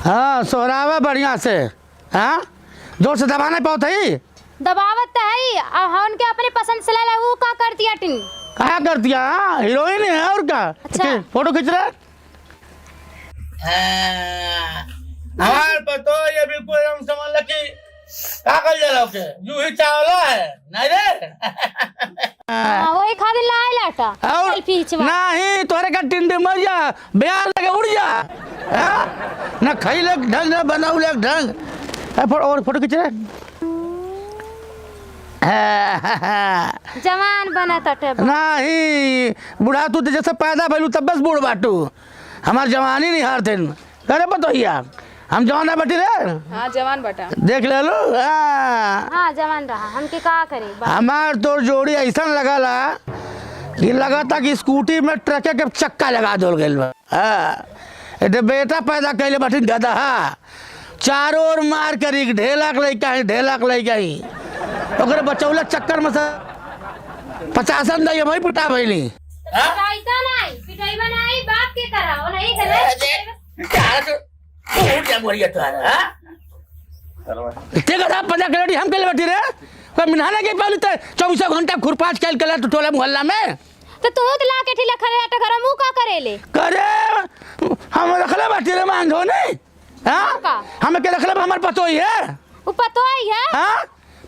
हाँ सोहरावा बढ़िया से। हाँ जोर से दबाना पाओ ही दबावत तो है ही। अब हम के अपने पसंद से ले वो का कर दिया टिन क्या कर दिया। हीरोइन है और क्या। अच्छा। फोटो खींच रहे हमारे पतो ये बिल्कुल हम समझ ल कि क्या कर ले लोगे यूं ही चावला है नहीं रे। वही खातिर लाए लाटा और सेल्फी खिंचवा नहीं तोरे का टिंडे मर जा ब्याह लगे उड़ जा। ना खैले ढंग ना बनाउले ढंग। और फोटो खींच रहे जवान बना तटे नहीं बुढ़ा तू जैसे पैदा भैलू तब बस बूढ़ बाटू हमार जवानी नहीं हारते करे पतो हम जवान है बटी रे। हाँ जवान बटा देख ले लो। हाँ जवान रहा हम के का करे हमार तो जोड़ी ऐसा लगा ला कि लगा था कि स्कूटी में ट्रक के चक्का लगा दो गल। बेटा पैदा कैले बटी गधा चारों ओर मार करी ढेलाक लैका ही ओकरे बचौला चक्कर में से 50 दी भाई पिटा भैली। पिटाईता नहीं पिटाईबा नहीं बाप के करा वो नहीं करे ते गधा पजा कलड़ी हम केले बैठी रे कोई मिनाना के पाली त 24 घंटा खुरपाच कैल कला तो टोला मोहल्ला में तो तू ला के ठिला खरे आटा घर मुंह का करेले करे हम रखले बैठी रे मांगो नहीं। हां हम के रखले हमर पतो ही है वो पतो ही है। हां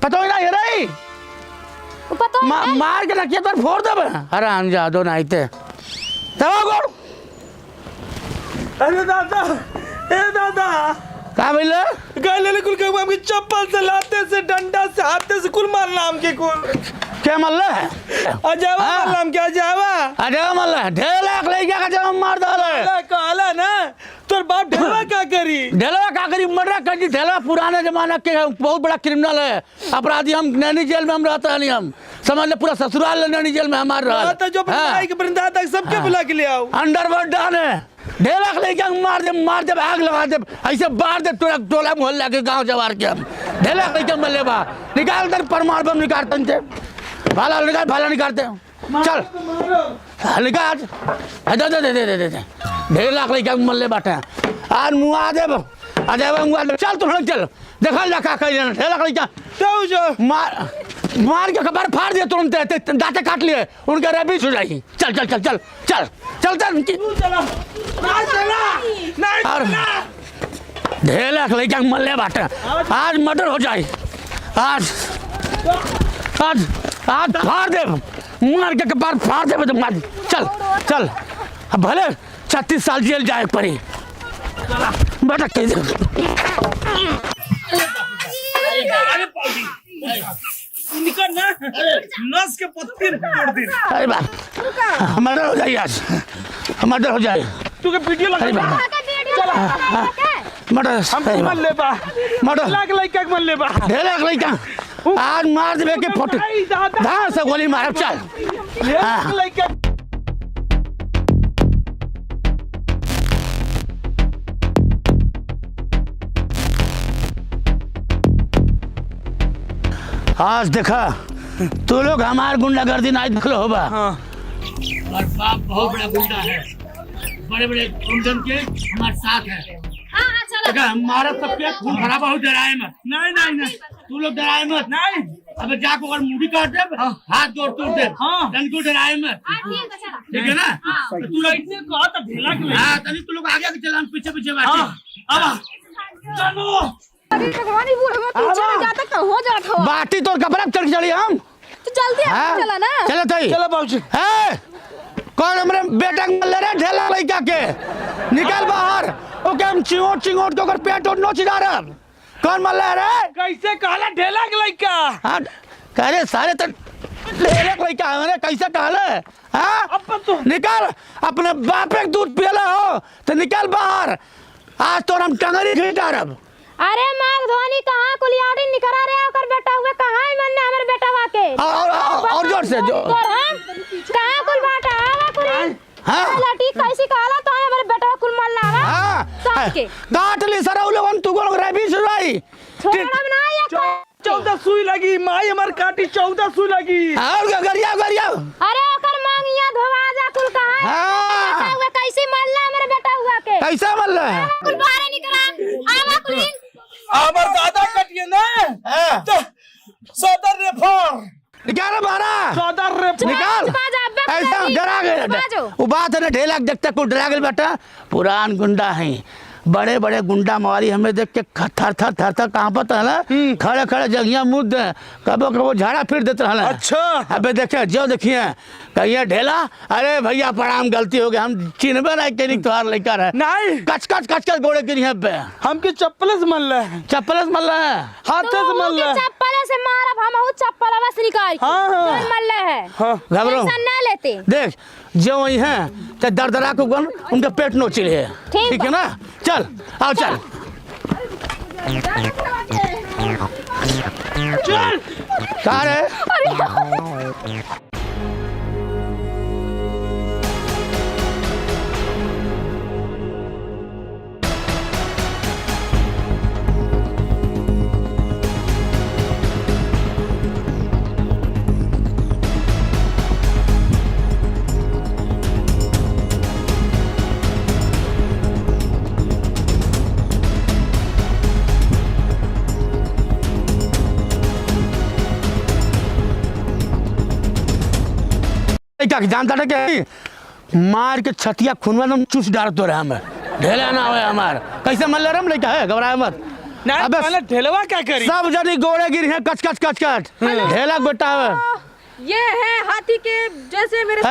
पतो ही ना है रे वो पतो मार के नकिया पर फोड़ देब हराम जादो नाइते दवा गोड़। अरे दादा ए दादा का भइले गाले कुल के हम चप्पल से लाते से डंडा से हाथे से कुल मारना हम के कुल क्या मल्ले अजावा मारना हम क्या अजावा अरे मल्ले ढेलाक लइका का जब मार दले कहला ना तोर बाप ढेला क्या करी ढेलवा का करी मर्डर कर दी। ढेलवा पुराने जमाना के बहुत बड़ा क्रिमिनल है अपराधी। हम नैनी जेल में हम रहता नहीं हम समझ ले पूरा ससुराल नैनी जेल में हमार रहा तो जो भाई के बंदा तक सबके बुला के ले आओ अंडरवर्ल्ड डान है ढेलाक लेके मार दे आग लगा दे ऐसे बार दे टोला मोहल्ला के गांव जवार के हम ढेलाक लेके मल्ले बा निकाल दे परमाणु बम निकालते थे भाला निकालते चल निकाल दे दे दे दे 1.5 लाख लेके मल्ले बाटे आज मुआ दे अजय चल तू चल देखा जा का कह 1.5 लाख लेके तो जो मार के कबार फाड़ दिया तुरंत दांते काट लिए उनका रेबीज हो जाएगी। चल चल चल चल चल चल चल चला नहीं और 1.5 लाख लेके मल्ले बाटे आज मर्डर हो जाए आज आज आज फाड़ दे मार के कबार फाड़ दे मार चल चल अब भले 36 साल जेल जाए पड़ी बेटा कह दे निकल ना नस के पत्ती तोड़ दे। अरे बाप मर्डर हो जाए आज मर्डर हो जाए तू के वीडियो लगा मर्डर हम मन ले बा मर्डर लाख लइका के मन ले बा 1.5 लाख लइका आज मार देवे के फोटो धार से गोली मार चल लइका आज देखा तू लोग हमार गुंडागर्दी नहीं देखलो होबा। और बाप बहुत बड़ा गुंडा है बड़े बड़े गुंडन के हमारे साथ है। देखा हमारा सबके खून खराबा हो डराए मत नहीं नहीं नहीं तू लोग डराए मत नहीं अब जाकर अगर मुड़ी काट दे हाथ जोड़ तोड़ दे हाँ। तन को डराए मत ठीक है ना तो तू लोग इतने कहा था ढेला के ले हाँ तनी तू लोग आगे के चला हम पीछे पीछे बैठे अब चलो भगवान ही बूढ़ा पीछे में जाता कहाँ जाता हो बाटी तोर कपड़ा चढ़ चली हम तो जल्दी हाँ? चला ना चलो तई चलो बाबूजी कौन हमरे बेटा के मल्ले रे 1.5 लाख लइका के निकल बाहर ओके हम चिंगोट के ओकर पेट और नोच डारब कौन मल्ले रे कैसे कहला ढेला के लइका हां कह रे सारे तो 1.5 लाख लइका हमरे कैसे कहले हां अब तो निकल अपने बाप के दूध पियला हो तो निकल बाहर आज तो हम टंगरी खींच डारब। अरे मार धोनी कहाँ कुलियाड़ी निकरा रे ओकर बेटा हुए कहाँ है मन हमर बेटा वाके और जोर से जो कहाँ कुल बाटा आवा कुल हाँ लाठी कैसी कहला तो हमर बेटा कुल मार लावा हाँ काट के काट ली सारा उ लोगन तू को रेबीज हो जाई छोड़ब ना या 14 सुई लगी माई हमार काटी 14 सुई लगी और गरिया अरे ओकर मांगिया धोवा जा कुल कहाँ हाँ बेटा हुए कैसी मारला हमर बेटा हुआ के कैसा मल्ला है कुल बाहर निकला हमार दादा कटिए ना हाँ। तो सदर रेफर निकाल मारा सदर रेफर निकाल ऐसा डरा गए वो बात है ना ढेला देखते को डरा गए बेटा पुरान गुंडा है बड़े बड़े गुंडा मारी हमें देख के थर थर थर थर कहाँ पता है ना खड़े खड़े जगह मुद कबो कबो झाड़ा फिर देते रहना अच्छा अबे देखे जो देखिए कहिए ढेला अरे भैया प्रणाम गलती हो गई हम चिन्हबे नहीं करी तुम्हार लेकर है नहीं कच कच कच कच गोड़े गिरी पे हमके चप्पल से मल रहे चप्पल से मल रहे हैं हाथे से मल रहे चप्पल से मारब हम चप्पल बस निकाल के हाँ, हाँ। कौन मल्ले है हाँ घबरो टेंशन ना लेते देख जो वही हैं तो दरदरा को कौन उनका पेट नोचिल है ठीक है ना चल आओ चल चल कहाँ रे क्या जानता था क्या मार के छतिया खूनवा में चूस डाल तो रहा हमें ढेला ना हो हमार कैसे मल रहा लेके है घबराए मत नहीं अबे पहले ढेलवा क्या करी सब जनी गोड़े गिरी है कच कच कच कच ढेला बेटा है ये है हाथी के जैसे मेरे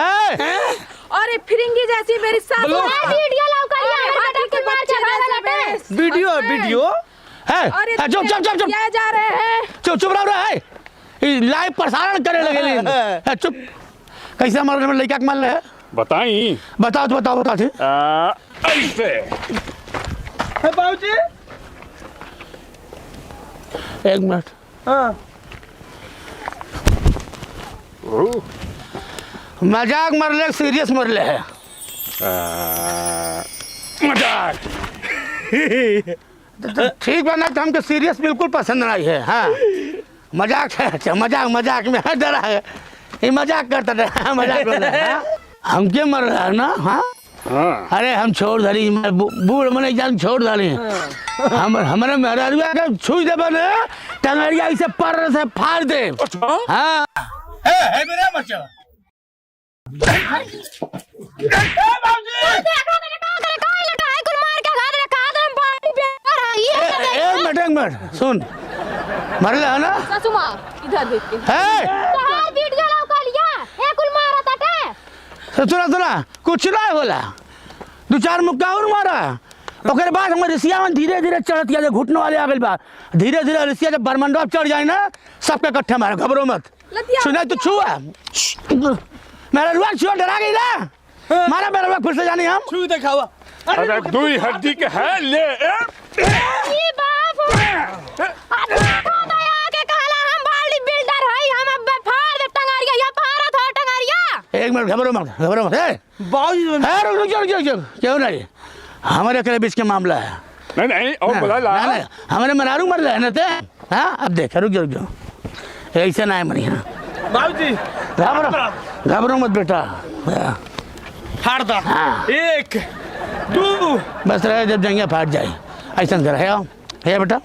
और ये फिरंगी जैसी मेरी सास वीडियो लाओ कर हाथी के बच्चे जैसे वीडियो वीडियो और ये चुप चुप चुप चुप किया जा रहे हैं चुप चुप रहो है लाइव प्रसारण करे लगे चुप कैसे मरने में लड़का मल रहे हैं बताई बताओ तो बताओ बताओ थे ऐसे बाबूजी एक मिनट हाँ मजाक मरले सीरियस मरले है मजाक तो ठीक बना तो हमको सीरियस बिल्कुल पसंद नहीं है हाँ मजाक है अच्छा मजाक मजाक में है डरा है ये मजाक करता था मजाक करता है हम क्या मर रहा है ना हाँ हाँ अरे हम छोड़ धरी बूढ़ मने जान छोड़ धरी हम हमारे मेहरारुआ के छुई दे बने टंगड़िया इसे पर से फाड़ दे हाँ है मेरा बच्चा एक मिनट सुन मरले है ना ससुमा इधर देख के है वीडियो लाओ कर लिया ए कुल मारा ताटे सुना सुना कुछ ना होला दो चार मुक्का और मारा ओकर बाद हम रिसिया में धीरे धीरे चढ़त गया घुटने वाले आ गए बा धीरे धीरे रिसिया जब बरमंडा चढ़ जाए ना सबके इकट्ठे मारे घबरो मत सुना तो छुआ मेरा रुआ छुआ डरा गई ना मारा मेरा रुआ फिर से जानी हम छू दिखावा अरे दुई हड्डी के है ले ई बाप देखो दया के कहला हम बॉडी बिल्डर हई हम अब फाड़ दे टंगारिया या फाड़ा था टंगारिया एक मिनट घबरो मत है बाबूजी रुक क्यों नहीं हमारे अकेले बीच के मामला है नहीं नहीं और बोला ला नहीं, हमारे मनारू मर रहे थे हाँ अब देख रुक जाओ ऐसे ना है मरी हाँ बाबूजी घबरो मत बेटा फाड़ दा एक दो बस रहे जब जंगिया फाट जाए ऐसा कर है बेटा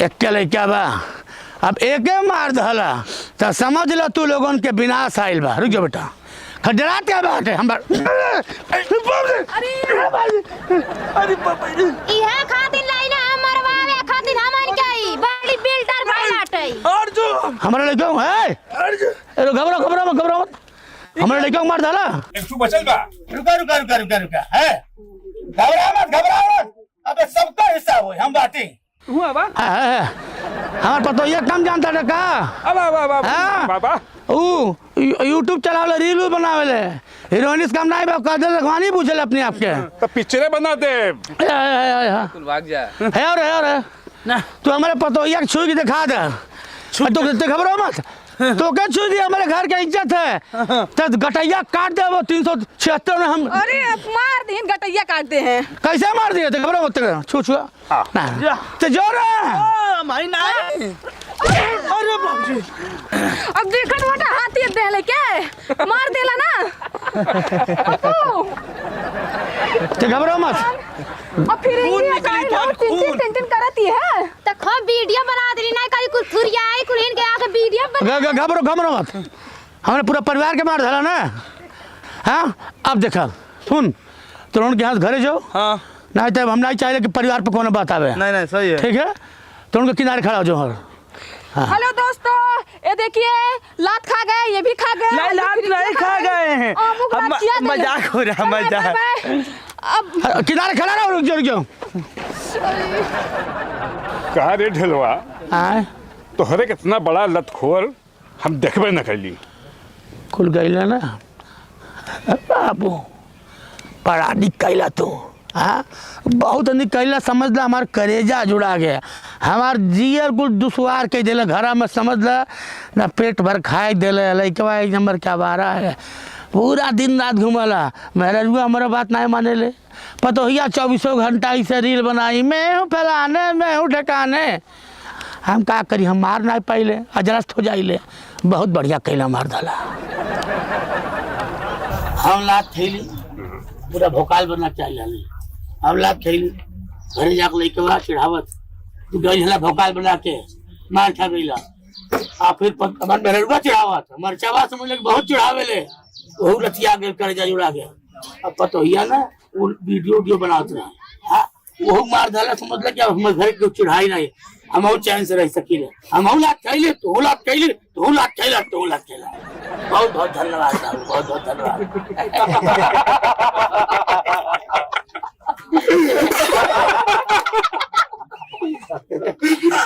एक लड़का बा अब एक मार दहला तो समझ लो तू लोगों के विनाश आयल बा रुक जाओ बेटा खडरात क्या बात है हम अरे बाबा इहे खातिर लाइन हम मरवावे खातिर हमन के बॉडी बिल्डर भइलाटई और जो हमारा लड़का है अरे घबरो मत हमारे लड़का मार डाला एक तू बचल बा रुका है घबरा मत अबे सबका हिस्सा हो हम बाटी हुआ बा हमारे पतो ये काम जानता था का अब बाबा ओ यूट्यूब चलावे रील बनावे हीरोइन काम नहीं बा काजल रखवानी पूछे अपने आप के तो पिक्चरे बना दे भाग जा है और ना तू हमारे पतो ये छुई के दिखा दे तो घबरो मत तो क्या छू दिया हमारे घर की इज्जत है तो गटैया काट दे वो 376 में हम अरे अब मार दिन गटैया काटते हैं कैसे मार दिए थे घबरो मत छू छुआ ना तो जोर माई ना अरे बाबूजी अब देखन मोटा हाथी दे ले के मार देला ना तो घबरो मत अब फिर ये काई टेंशन करत वीडियो बना देली ना कहीं कुछ थुरियाई कुलीन के आके वीडियो बना घबरो मत, हमने पूरा परिवार के मार डाला ना। हाँ अब देखा सुन, तुरंत के यहाँ से घरे जाओ। हाँ नहीं तो हम नहीं चाहिए कि परिवार पे कोनो बात आवे। नहीं सही है। ठीक है, तुरंत के किनारे खड़ा हो जाओ। हेलो दोस्तों, ये देखिए लात खा गए, ये भी खा गए। नहीं लात नहीं खा गए हैं, हम मजाक हो रहा मजाक। अब किनारे खड़ा रहो, रुक जाओ। कहा रे ढेलवा, आए तोहरे कितना बड़ा लतखोर हम देखबे न कैली। खुल गई ना बाबू, बड़ा निकला तू। हाँ बहुत निकला, समझ ला हमार करेजा जुड़ा गया, हमार जियर कुल दुश्वार के दिले घर में, समझ ला ना पेट भर खाए दिले। लइकवा एक नंबर क्या बारा है, पूरा दिन रात घूमला। मेरा जुआ हमारा बात नहीं माने ले, पतोहिया 24 घंटा इसे रील बनाई, मैं हूँ फैलाने, मैं हूँ ढकाने। हम का करी, हम मार नहीं पाइले, अजरस्त हो जाइले। बहुत बढ़िया कैला मार डाला। हम लात थैली पूरा भोकाल बनना चाहिए। हम लात थैली घरे जाकर लेके बड़ा चिढ़ावत, तू गई हला भोकाल बना के मार खा गईला। आ फिर हमार मेहरुआ चिढ़ावत, हमार चवा समझ ले बहुत चिढ़ावे ले, वहू रतिया के करेजा जुड़ा गया। अब पतोहिया ना वो वीडियो बनाते रहे, हाँ वहू मार डाला। समझ ले कि अब हमारे घर के चिढ़ाई नहीं, हम चैन से रह सकीले। हम लात खैले, तो लात खैले, तो लात खैला, तो लात खैला। बहुत बहुत धन्यवाद, बहुत बहुत धन्यवाद।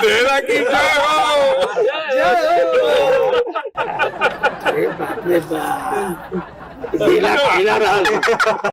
तेरा की जय हो। अरे बाप रे बाप,